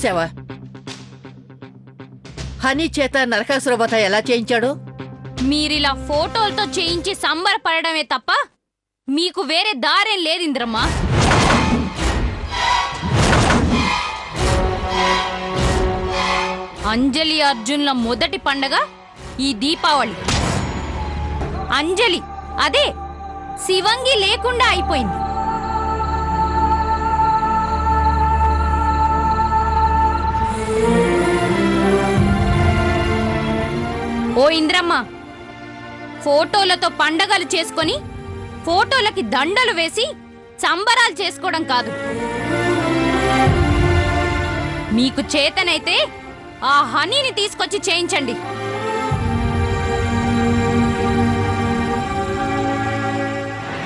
చూసావా? హనీ చేత నరకాసుర వధ ఎలా చేయించాడు? మీరిలా ఫోటోలతో చేయించి సంబరపడమే తప్ప మీకు వేరే దారేం లేదు ఇంద్రమ్మ. అంజలి అర్జున్ల మొదటి పండగ ఈ దీపావళి. అంజలి అదే శివంగి లేకుండా అయిపోయింది. ఓ ఇంద్రమ్మ, ఫోటోలతో పండగలు చేసుకొని ఫోటోలకి దండలు వేసి సంబరాలు చేసుకోవడం కాదు. మీకు చేతనైతే ఆ హనీని తీసుకొచ్చి చేయించండి.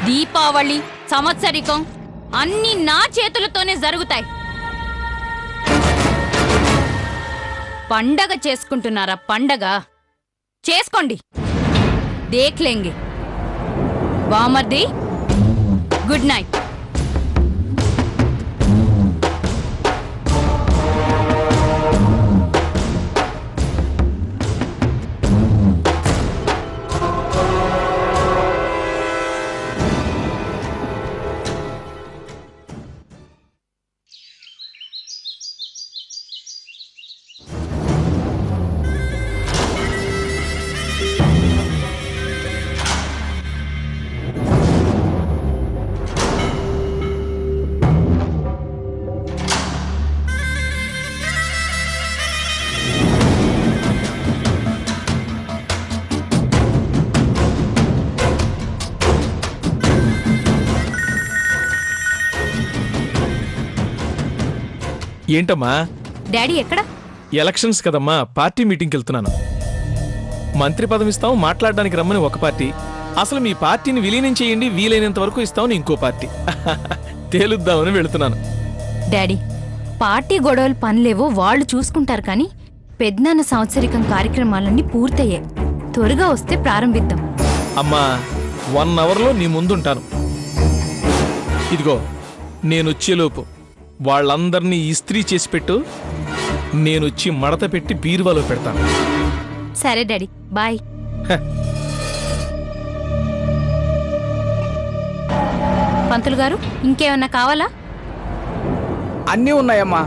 దీపావళి, సంవత్సరికం అన్నీ నా చేతులతోనే జరుగుతాయి. పండగ చేసుకుంటున్నారా? పండగ చేసుకోండి, దేఖ్లేంగే. బామర్ది, గుడ్ నైట్. ఏంటమ్మా? డాడీ ఎక్కడ? ఎలక్షన్స్ కదమ్మా, పార్టీ మీటింగ్కి వెళ్తున్నాను. మంత్రి పదం ఇస్తాం, మాట్లాడడానికి రమ్మని ఒక పార్టీ, అసలు మీ పార్టీని విలీనం చేయండి, వీలైనంత వరకు ఇస్తామని ఇంకో పార్టీ. తేలుద్దామని వెళుతున్నాను. డాడీ, పార్టీ గొడవలు పనిలేవో వాళ్ళు చూసుకుంటారు, కానీ పెద్దనాన్న సంవత్సరికం కార్యక్రమాలన్నీ పూర్తయ్యాయి. త్వరగా వస్తే ప్రారంభిద్దాం. అమ్మా, 1 అవర్లో నీ ముందుంటాను. ఇదిగో, నేనొచ్చేలోపు వాళ్ళందరినీ ఇస్త్రీ చేసి పెట్టు, నేనొచ్చి మడత పెట్టి బీరువాలో పెడతాను. సరే డాడీ, బాయ్. పంతులు గారు, ఇంకేమన్నా కావాలా? అన్నీ ఉన్నాయమ్మా.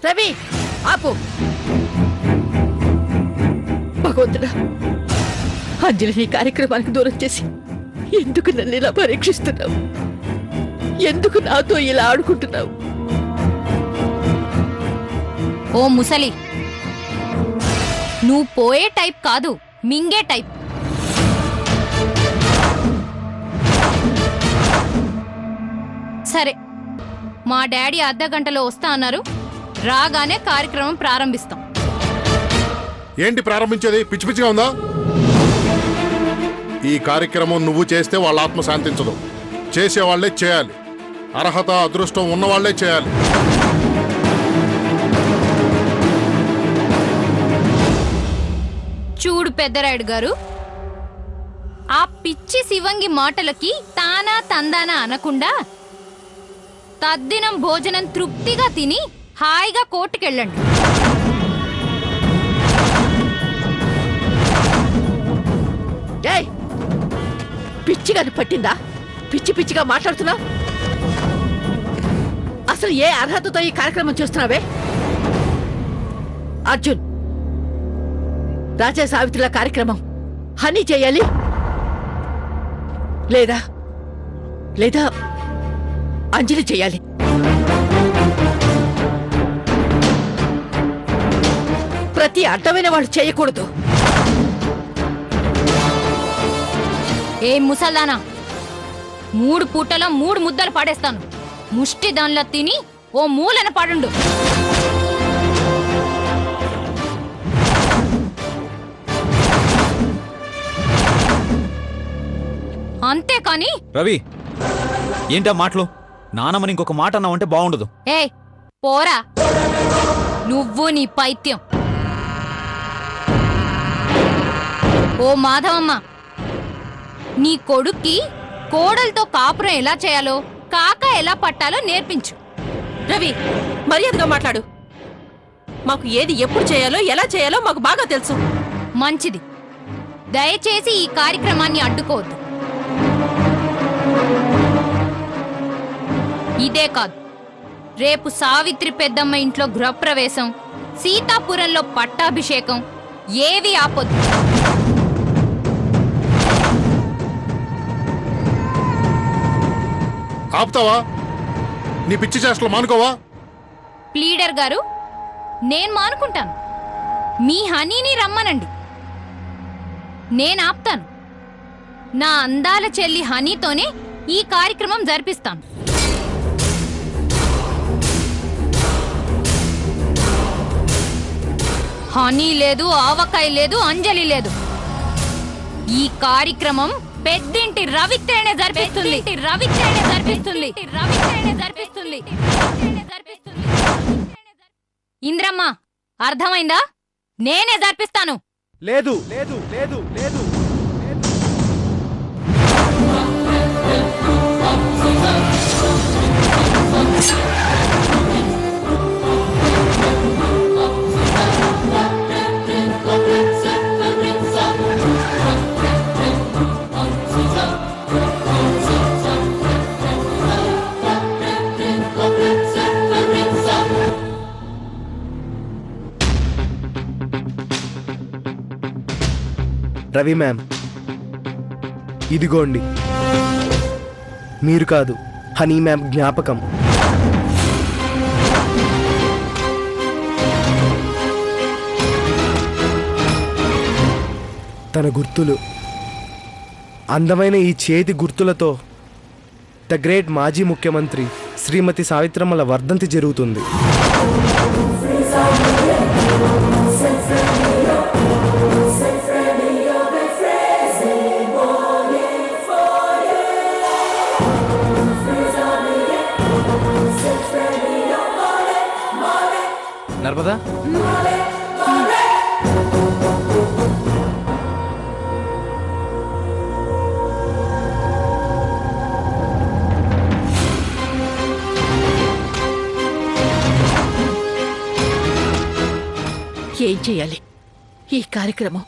రవి, ఆపు. భగవంతుడా, అంజలిని కార్యక్రమానికి దూరం చేసి ఎందుకు నన్ను ఇలా పరీక్షిస్తున్నావు? ఎందుకు నాతో ఇలా ఆడుకుంటున్నావు? ఓ ముసలి, నువ్వు పోయే టైప్ కాదు, మింగే టైప్. సరే, మా డాడీ అర్ధగంటలో వస్తా అన్నారు, రాగానే కార్యక్రమం ప్రారంభిస్తాం. ఏంటి ప్రారంభించేది? పిచ్చి పిచ్చిగా ఉందా? ఈ కార్యక్రమం నువ్వు చేస్తే వాళ్ళ ఆత్మ శాంతించదు. చేసేవాళ్లే చేయాలి. అర్హత, అదృష్టం ఉన్నవాళ్లే చేయాలి. చూడు పెద్దరాయుడు గారు, ఆ పిచ్చి శివంగి మాటలకి తానా తందానా అనకుండా తద్దినం భోజనం తృప్తిగా తిని హాయిగా కోర్టుకెళ్ళండి. ఏయ్, పిచ్చిగాని పట్టిందా? పిచ్చి పిచ్చిగా మాట్లాడుతున్నావు. అసలు ఏ అర్హతతో ఈ కార్యక్రమం చేస్తున్నావే? అర్జున్, రాజా సావిత్రుల కార్యక్రమం హనీ చేయాలి, లేదా లేదా అంజలి చేయాలి. ప్రతి అడ్డమైన వాళ్ళు చేయకూడదు. ఏ ముసల్దానా, 3 పూటలో 3 ముద్దలు పాడేస్తాను. ముష్టి దానిలో తిని ఓ మూలన పడుండు. అంతేకాని. రవి, ఏంటా మాటలు? నానమ్మని ఇంకొక మాట అన్నావంటే బాగుండదు. ఏ, పోరా నువ్వు నీ పైత్యం. ఓ మాధవమ్మ, నీ కొడుక్కి కోడలతో కాపురం ఎలా చేయాలో కాక ఎలా పట్టాలో నేర్పించు. రవి, మర్యాదగా మాట్లాడు. మాకు ఏది ఎప్పుడు చేయాలో ఎలా చేయాలో మాకు బాగా తెలుసు. మంచిది. దయచేసి ఈ కార్యక్రమాన్ని అడ్డుకోవద్దు. ఇదే కాదు, రేపు సావిత్రి పెద్దమ్మ ఇంట్లో గృహప్రవేశం, సీతాపురంలో పట్టాభిషేకం ఏవి ఆపొద్దు. ఆపుతావా? నీ పిచ్చి చేష్టలు మానుకోవా? ప్లీడర్ గారు, నేను మానుకుంటాను. మీ హనీని రమ్మనండి, నేను ఆపుతాను. నా అందాల చెల్లి హనీతోనే ఈ కార్యక్రమం జరిపిస్తాను. హనీ లేదు, ఆవకాయ లేదు, అంజలి లేదు. ఈ కార్యక్రమం పెద్దింటి రవిత్రేనే జరిపిస్తుంది. ఇంద్రమ్మ, అర్థమైందా? నేనే జరిపిస్తాను. లేదు లేదు లేదు లేదు. రవి మ్యామ్, ఇదిగోండి. మీరు కాదు, హనీ మ్యామ్ జ్ఞాపకం. తన గుర్తులు, అందమైన ఈ చేతి గుర్తులతో ద గ్రేట్ మాజీ ముఖ్యమంత్రి శ్రీమతి సావిత్రమ్మల వర్ధంతి జరుగుతుంది. నర్మదా, ఏం చేయాలి? ఈ కార్యక్రమం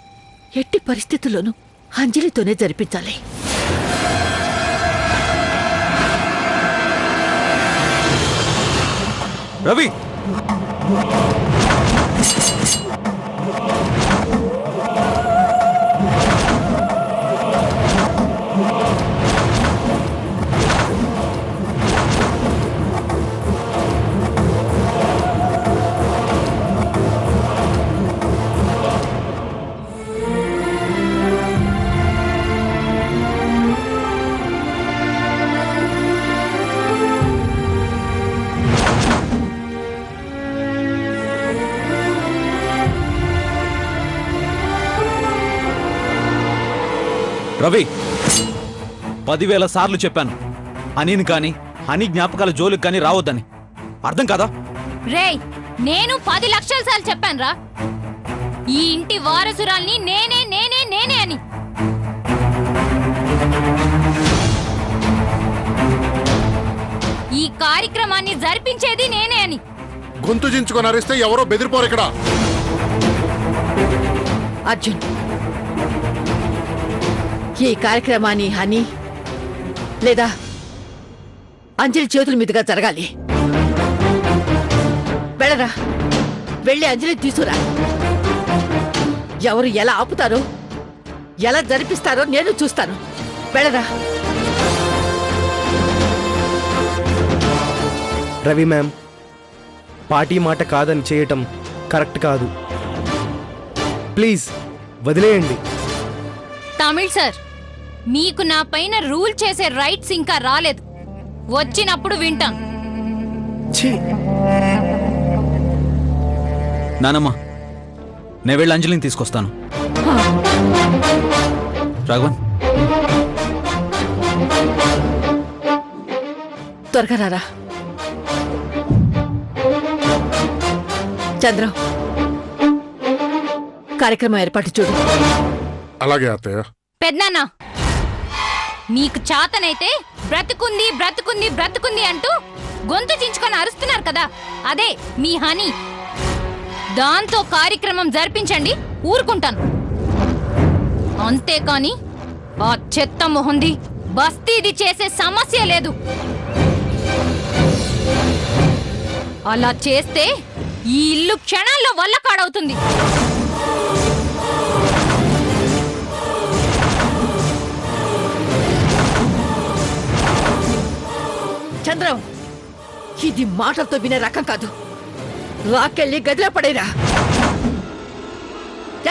ఎట్టి పరిస్థితుల్లోనూ అంజలితోనే జరిపించాలి. రవి, రవి, 10,000 సార్లు చెప్పాను హనీని కానీ హనీ జ్ఞాపకాల జోలికి కానీ రావద్దని. అర్థం కదా? రేయ్, నేను 10 లక్షల సార్లు చెప్పానురా, ఈ ఇంటి వారసురాల్ని నేనే నేనే నేనే అని. ఈ కార్యక్రమాన్ని జరిపించేది నేనే అని. గొంతు చించుకొని అరిస్తే ఎవరో బెదిరిపోరు ఇక్కడ. అర్జున్, ఈ కార్యక్రమాన్ని హనీ లేదా అంజలి చేతుల మీదుగా జరగాలి. వెళ్ళరా, వెళ్ళి అంజలి తీసుకురా. ఎవరు ఎలా ఆపుతారో, ఎలా జరిపిస్తారో నేను చూస్తాను. వెళ్ళరా. రవి మ్యామ్, పార్టీ మాట కాదని చేయటం కరెక్ట్ కాదు. ప్లీజ్ వదిలేయండి. తమిళ్ సార్, మీకు నా పైన రూల్ చేసే రైట్స్ ఇంకా రాలేదు. వచ్చినప్పుడు వింటాను. ఛీ, నానమ్మ, నేను వెళ్ళి అంజలిని తీసుకొస్తాను. రాఘవన్, త్వరగా రారా. చంద్రం, కార్యక్రమం ఏర్పాటు చూడు. అలాగే అత్తయ్య. పెద్దనాన్న, నీకు చాతనైతే బ్రతుకుంది బ్రతుకుంది బ్రతుకుంది అంటూ గొంతు చించుకొని అరుస్తున్నారు కదా, అదే మీ హనీ. దాంతో కార్యక్రమం జరిపించండి, ఊరుకుంటాను. అంతేకాని ఆ చెత్త మొహంది బస్తీది చేసే సమస్య లేదు. అలా చేస్తే ఈ ఇల్లు క్షణాల్లో వల్లకాడవుతుంది. చంద్రం, ఇది మాటలతో వినే రకం కాదు. రాకెళ్ళి గదిలో పడేరా.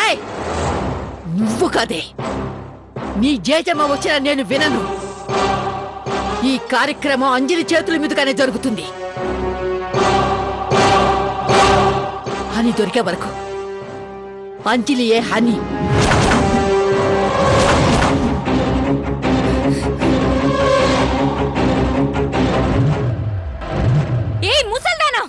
ఏయ్, నువ్వు కాదే, నీ జేజమ్మ వచ్చినా నేను వినను. ఈ కార్యక్రమం అంజలి చేతుల మీదుగానే జరుగుతుంది. హనీ దొరికే వరకు అంజలియే హనీ. ఏ ముసల్దానా,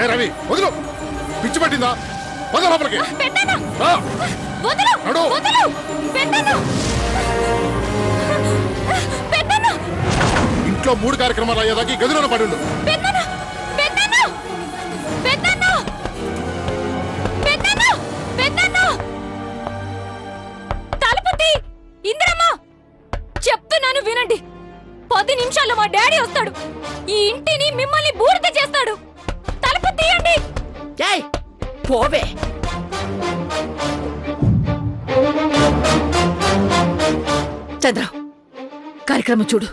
ఏ రవి, వదిలు. పిచ్చి పట్టిందా? వద లోపలికి. పెద్దనా, రా. వదలు, నడు. వదలు, పెద్దనా, పెద్దనా, ఇంట్లో 3 కార్యక్రమాలు అయ్యేదాకా ఈ గదిలోనే పడి ఉండు. పెద్దనా, పెద్దనా, పెద్దనా, పెద్దనా, పెద్దనా, తలుపుతి. ఇందిరమ్మ, చెప్తున్నాను వినండి. 10 నిమిషాల్లో మా డాడీ వస్తాడు. ఈ ఇంటిని మిమ్మల్ని బూడిద చేస్తాడు. తలుపు తీయండి. ఏయ్, పోవే. చంద్రం, కార్యక్రమం చూడు.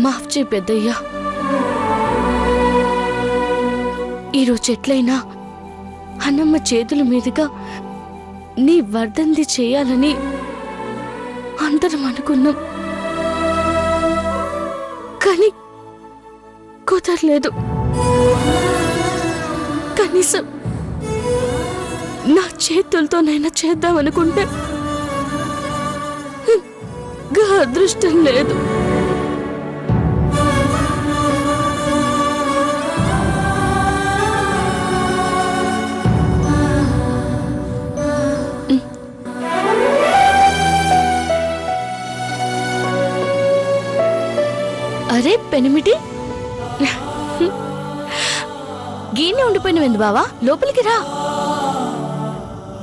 మాఫ్ చేయి పెద్దయ్యా. ఈరోజు ఎట్లయినా అన్నమ్మ చేతుల మీదుగా నీ వర్ధంతి చేయాలని అందరం అనుకున్నాం, కానీ కుదరలేదు. కనీసం నా చేతులతోనైనా చేద్దామనుకుంటే అదృష్టం లేదు. అరే పెనిమిటి, గీనే ఉండిపోయినవింది బావా, లోపలికి రా.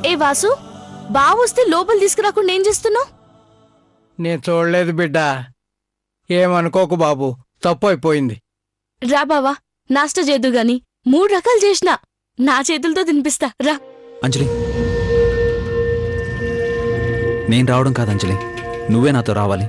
ఏ వాసు, బావ వస్తే లోపలి తీసుకురాకుండా ఏం చేస్తున్నావు? నేను చూడలేదు బిడ్డ, ఏమనుకోకు బాబు, తప్పు అయిపోయింది. రా బావా, నాస్టా చేద్దు గాని 3 రకాలు చేసినా నా చేతులతో తినిపిస్తా, రా. అంజలి, నేను రావడం కాదు అంజలి, నువ్వే నాతో రావాలి.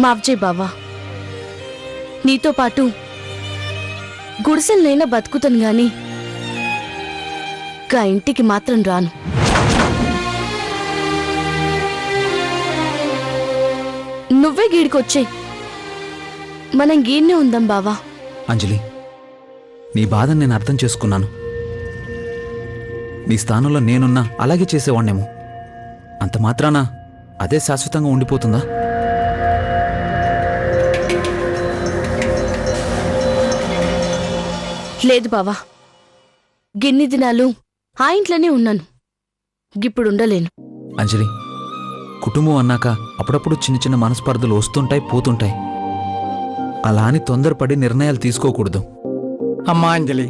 మాఫ్జీ బావా, నీతో పాటు గుడిసెలనైనా బతుకుతాను గాని గా ఇంటికి మాత్రం రాను. నువ్వే గీడికొచ్చే, మనం గీడ్నే ఉందాం బావా. అంజలి, నీ బాధను నేను అర్థం చేసుకున్నాను. నీ స్థానంలో నేనున్నా అలాగే చేసేవాణ్ణేమో. అంత మాత్రాన అదే శాశ్వతంగా ఉండిపోతుందా? లేదు బావా, గిన్ని దినాలు ఆ ఇంట్లోనే ఉన్నాను, గిప్పుడు ఉండలేను. అంజలి, కుటుంబం అన్నాక అప్పుడప్పుడు చిన్న చిన్న మనస్పర్ధలు వస్తుంటాయి, పోతుంటాయి. అలా అని తొందరపడి నిర్ణయాలు తీసుకోకూడదు. అమ్మా అంజలి,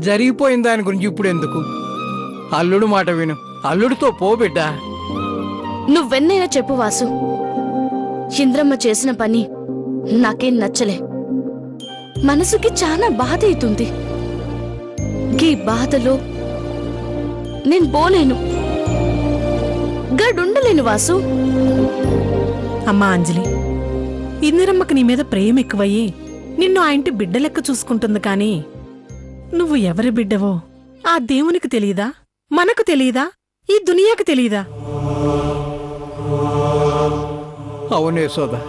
జరిగిపోయిన దాని గురించి ఇప్పుడు ఎందుకు? అల్లుడు మాట విను, అల్లుడితో పో బిడ్డా. నువ్వెన్నైనా చెప్పు వాసు, ఇంద్రమ్మ చేసిన పని నాకేం నచ్చలే. మనసుకి చాలా బాధ అవుతుంది. ఈ బాధలో నేను పోలేను. గడుండలేను వాసు. అమ్మా అంజలి, ఇందిరమ్మకి నీ మీద ప్రేమ ఎక్కువయ్యి నిన్ను ఆ ఇంటి బిడ్డ లెక్క చూసుకుంటుంది కానీ నువ్వు ఎవరి బిడ్డవో ఆ దేవునికి తెలియదా? మనకు తెలియదా? ఈ దునియాకి తెలియదా? అవునే సోదా,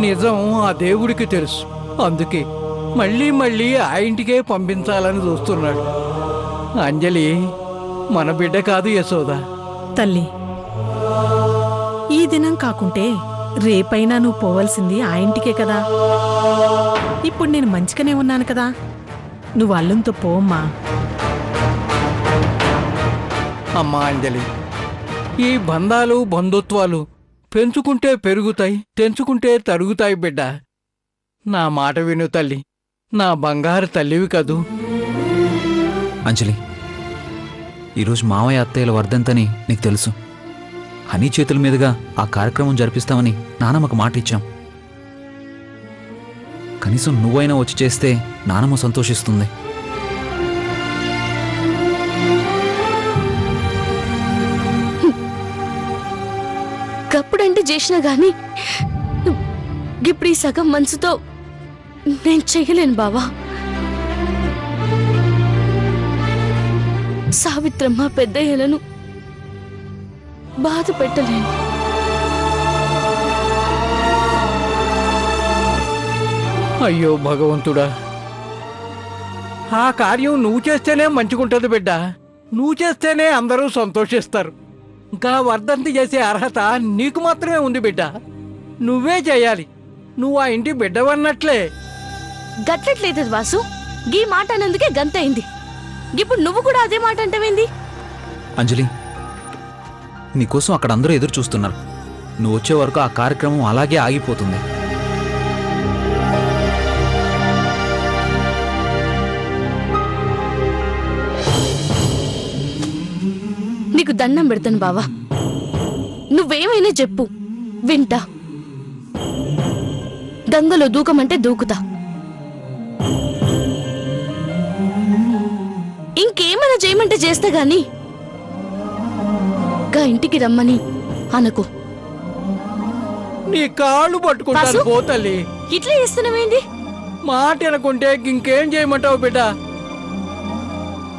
నిజం ఆ దేవుడికి తెలుసు. అందుకే మళ్ళీ మళ్ళీ ఆ ఇంటికే పంపించాలని చూస్తున్నాడు. అంజలి మన బిడ్డ కాదు యశోద. తల్లి, ఈ దినం కాకుంటే రేపైనా నువ్వు పోవలసింది ఆ ఇంటికే కదా. ఇప్పుడు నేను మంచిగానే ఉన్నాను కదా, నువ్వు అల్లంతో పోమ్మా. అమ్మా అంజలి, ఈ బంధాలు బంధుత్వాలు పెంచుకుంటే పెరుగుతాయి, తెంచుకుంటే తరుగుతాయి బిడ్డ. నా మాట విను తల్లి, నా బంగారు తల్లివి కదూ. అంజలి, ఈరోజు మావయ్య అత్తయ్యల వర్ధంతని నీకు తెలుసు. హనీ చేతుల మీదుగా ఆ కార్యక్రమం జరిపిస్తామని నానమ్మకు మాట ఇచ్చాం. కనీసం నువ్వైనా వచ్చి చేస్తే నానమ్మ సంతోషిస్తుంది. గప్పుడంటే చేసినా గాని ఇప్పుడు ఈ సగం మనసుతో నేను చెయ్యలేను బావా. సావిత్రమ్మ పెద్దయ్యలను బాధ పెట్టలేను. అయ్యో భగవంతుడా, ఆ కార్యం నువ్వు చేస్తేనే మంచిగుంటది బిడ్డ. నువ్వు చేస్తేనే అందరూ సంతోషిస్తారు. ఇంకా వర్ధంతి చేసే అర్హత నీకు మాత్రమే ఉంది బిడ్డ. నువ్వే చేయాలి. నువ్వు ఆ ఇంటి బిడ్డవన్నట్లే. గట్లట్లేదు వాసు, గీ మాట అన్నందుకే గంతయింది. ఇప్పుడు నువ్వు కూడా అదే మాట అంటావేంది? అంజలి, నీకోసం అక్కడ అందరూ ఎదురు చూస్తున్నారు. నువ్వు వచ్చే వరకు ఆ కార్యక్రమం అలాగే ఆగిపోతుంది. నీకు దండం పెడతాను బావా, నువ్వేమైనా చెప్పు వింటా. గంగలో దూకమంటే దూకుతా. ఇంకేమైనా చేయమంటే చేస్తా గాని గా ఇంటికి రమ్మని అనకు. నీ కాళ్ళు పట్టుకుంటాను వాసు? పోతల్లి. ఇట్లా చేస్తున్నావేంది? మాట అనుకుంటే ఇంకేం చేయమంటావు బిడ్డ?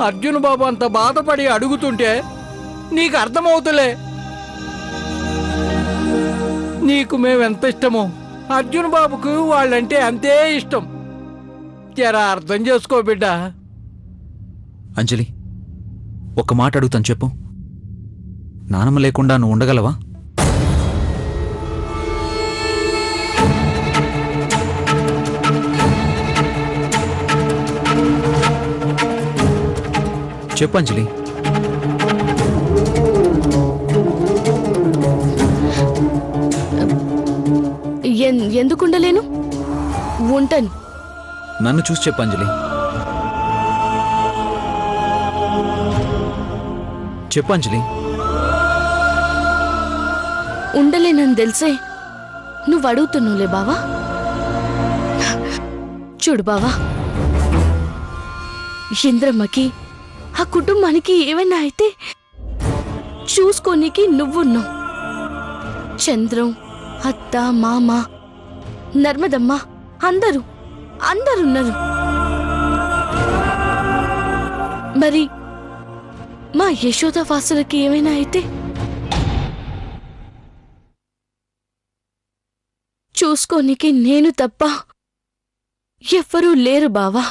అర్జున్ బాబు అంత బాధపడి అడుగుతుంటే నీకు అర్థమవుతులే. నీకు మేమెంత ఇష్టమో అర్జున్ బాబుకు వాళ్ళంటే అంతే ఇష్టం. జరా అర్థం చేసుకో బిడ్డ. అంజలి, ఒక్క మాట అడుగుతాను, చెప్పు. నానమ్మ లేకుండా నువ్వు ఉండగలవా? చెప్పు అంజలి. ఎందుకుండలేను? ఉంటాను. నన్ను చూసి చెప్పు అంజలి. చెప్పు అంజలి. ఉండలేనని తెలిసే నువ్వు అడుగుతున్నావులే బావా. చూడు బావా, ఇంద్రమ్మకి ఆ కుటుంబానికి ఏమైనా అయితే చూసుకోనీకి నువ్వున్నావు. చంద్రం, అత్త, మామ, నర్మదమ్మ అందరున్నారు. మరి మా యశోద వాసులకి ఏమైనా అయితే చూసుకోనికి నేను తప్ప ఎవ్వరూ లేరు బావా.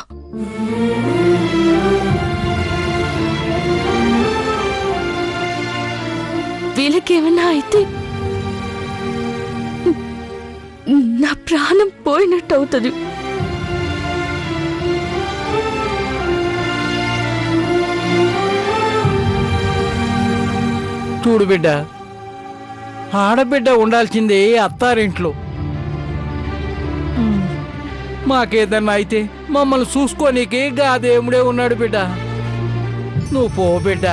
వీళ్ళకేమైనా అయితే నా ప్రాణం పోయినట్టు అవుతుంది. చూడు బిడ్డ, ఆడబిడ్డ ఉండాల్సిందే అత్తారింట్లో. మాకేదన్నా అయితే మమ్మల్ని చూసుకోనీకి గా దేవుడే ఉన్నాడు బిడ్డ. నువ్వు పో బిడ్డ.